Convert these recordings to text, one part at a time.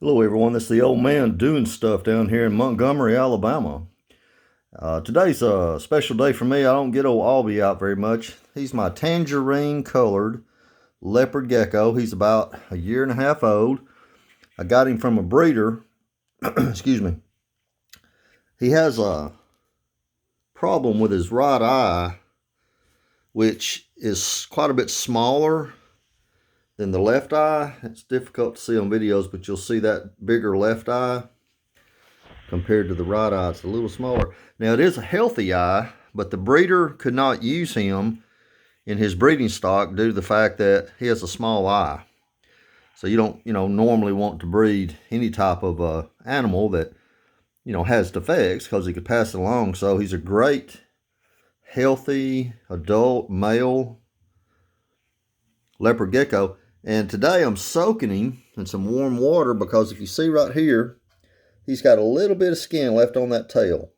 Hello everyone, this is the old man doing stuff down here in Montgomery, Alabama. Today's a special day for me. I don't get old Aubie out very much. He's my tangerine colored leopard gecko. He's about a year and a half old. I got him from a breeder. Excuse me. He has a problem with his right eye, which is quite a bit smaller than the left eye. It's difficult to see on videos, but you'll see that bigger left eye compared to the right eye. It's a little smaller. Now, it is a healthy eye, but the breeder could not use him in his breeding stock due to the fact that he has a small eye. So you don't, normally want to breed any type of animal that, has defects, because he could pass it along. So he's a great, healthy, adult, male leopard gecko. And today I'm soaking him in some warm water because if you see right here, he's got a little bit of skin left on that tail.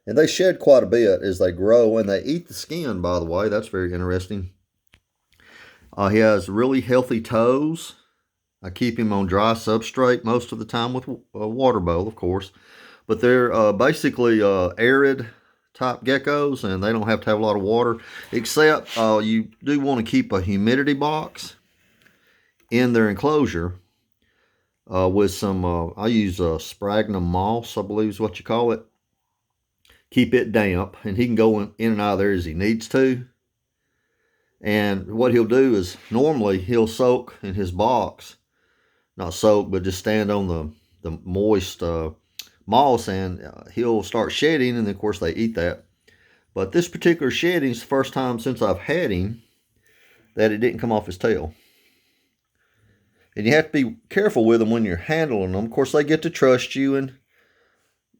And they shed quite a bit as they grow, and they eat the skin, by the way. That's very interesting. He has really healthy toes. I keep him on dry substrate most of the time with a water bowl, of course. But they're basically arid type geckos, and they don't have to have a lot of water, except you do want to keep a humidity box in their enclosure with some, I use sphagnum moss, I believe is what you call it. Keep it damp, and he can go in and out of there as he needs to. And what he'll do is, normally he'll soak in his box, not soak, but just stand on the moist moss, and he'll start shedding, and of course they eat that. But this particular shedding is the first time since I've had him that it didn't come off his tail. And you have to be careful with them when you're handling them. Of course, they get to trust you, and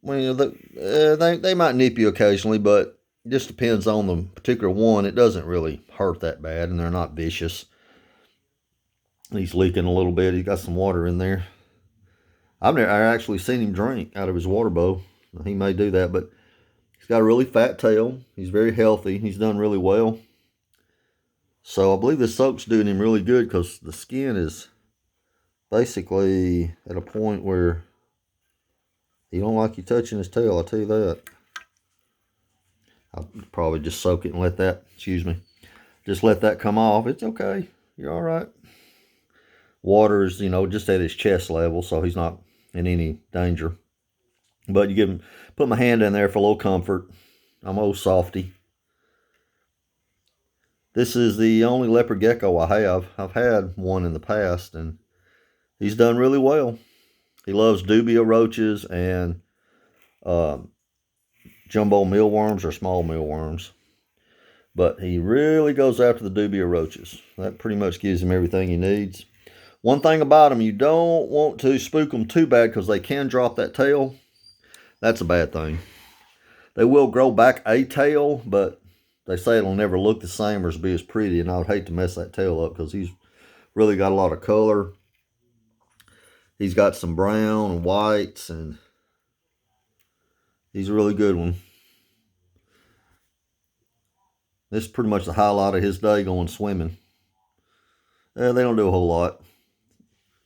they might nip you occasionally, but it just depends on the particular one. It doesn't really hurt that bad, and they're not vicious. He's leaking a little bit. He's got some water in there. I've actually seen him drink out of his water bowl. He may do that, but he's got a really fat tail. He's very healthy. He's done really well. So I believe this soak's doing him really good because the skin is basically at a point where he don't like you touching his tail, I'll tell you that. I'll probably just soak it and let that, just let that come off. It's okay. You're all right. Water is, just at his chest level, so he's not in any danger. But you put my hand in there for a little comfort. I'm old softy. This is the only leopard gecko I have. I've had one in the past, and he's done really well. He loves dubia roaches and jumbo mealworms or small mealworms. But he really goes after the dubia roaches. That pretty much gives him everything he needs. One thing about them, you don't want to spook them too bad because they can drop that tail. That's a bad thing. They will grow back a tail, but they say it'll never look the same or be as pretty, and I would hate to mess that tail up because he's really got a lot of color. He's got some brown and whites, and he's a really good one. This is pretty much the highlight of his day, going swimming. They don't do a whole lot.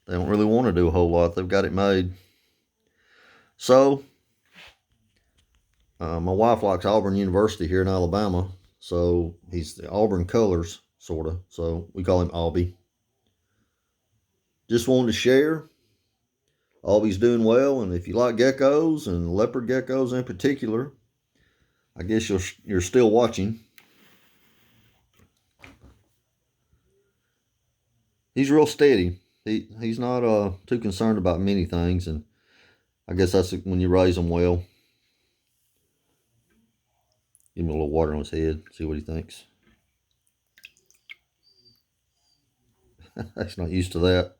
They don't really want to do a whole lot. They've got it made. So, my wife likes Auburn University here in Alabama. So, he's the Auburn colors, sort of. So, we call him Aubie. Just wanted to share. Aubie's doing well, and if you like geckos and leopard geckos in particular, I guess you're still watching. He's real steady. He's not too concerned about many things, and I guess that's when you raise them well. Give him a little water on his head, see what he thinks. He's not used to that.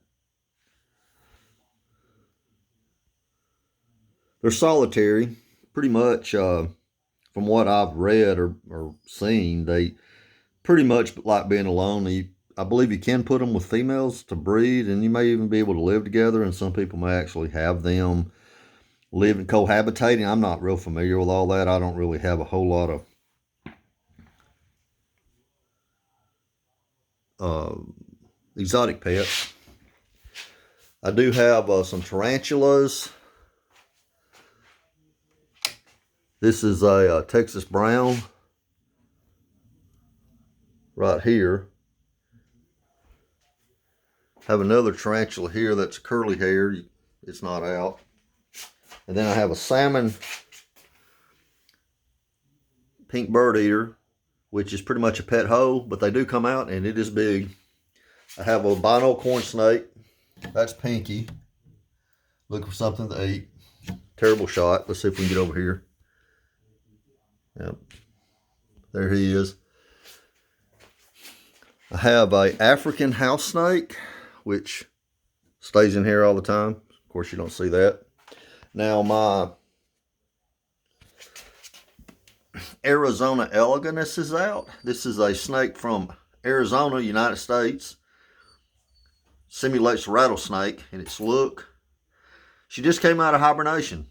They're solitary, pretty much. From what I've read or seen, they pretty much like being alone. I believe you can put them with females to breed, and you may even be able to live together, and some people may actually have them living cohabitating. I'm not real familiar with all that. I don't really have a whole lot of exotic pets. I do have some tarantulas. This is a Texas brown right here. Have another tarantula here that's curly hair. It's not out. And then I have a salmon pink bird eater, which is pretty much a pet hoe, but they do come out and it is big. I have a albino corn snake. That's Pinky. Looking for something to eat. Terrible shot. Let's see if we can get over here. Yep. There he is. I have a African house snake, which stays in here all the time. Of course, you don't see that. Now, my Arizona elegans is out. This is a snake from Arizona, United States. Simulates a rattlesnake in its look. She just came out of hibernation.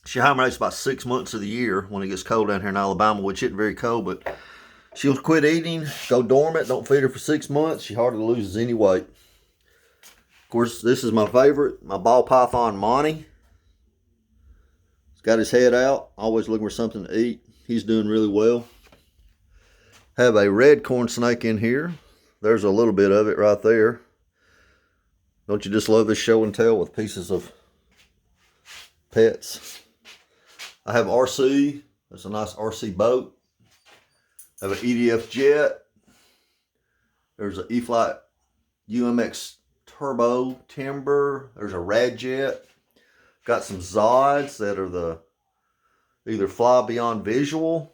She hibernates about 6 months of the year when it gets cold down here in Alabama, which isn't very cold, but she'll quit eating, go dormant, don't feed her for 6 months. She hardly loses any weight. Of course, this is my favorite, my ball python Monty. He's got his head out, always looking for something to eat. He's doing really well. Have a red corn snake in here. There's a little bit of it right there. Don't you just love this show and tell with pieces of pets? I have RC. That's a nice RC boat. I have an EDF jet. There's an E-Flight UMX Turbo Timber. There's a Rad Jet. Got some Zods that are the either fly beyond visual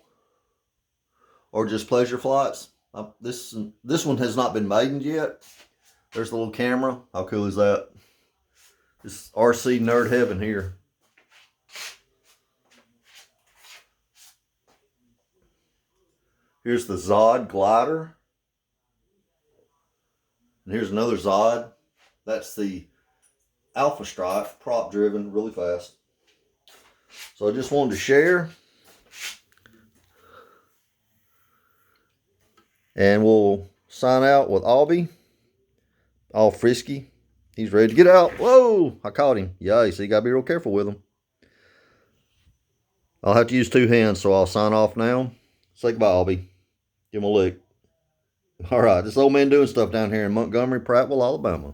or just pleasure flights. This one has not been maidened yet. There's the little camera. How cool is that? This RC nerd heaven here. Here's the Zod glider. And here's another Zod. That's the Alpha Stripe, prop driven, really fast. So I just wanted to share. And we'll sign out with Aubie. All frisky. He's ready to get out. Whoa! I caught him. Yeah, so you got to be real careful with him. I'll have to use 2 hands, so I'll sign off now. Say goodbye, Aubie. Give him a lick. All right, this old man doing stuff down here in Montgomery, Prattville, Alabama.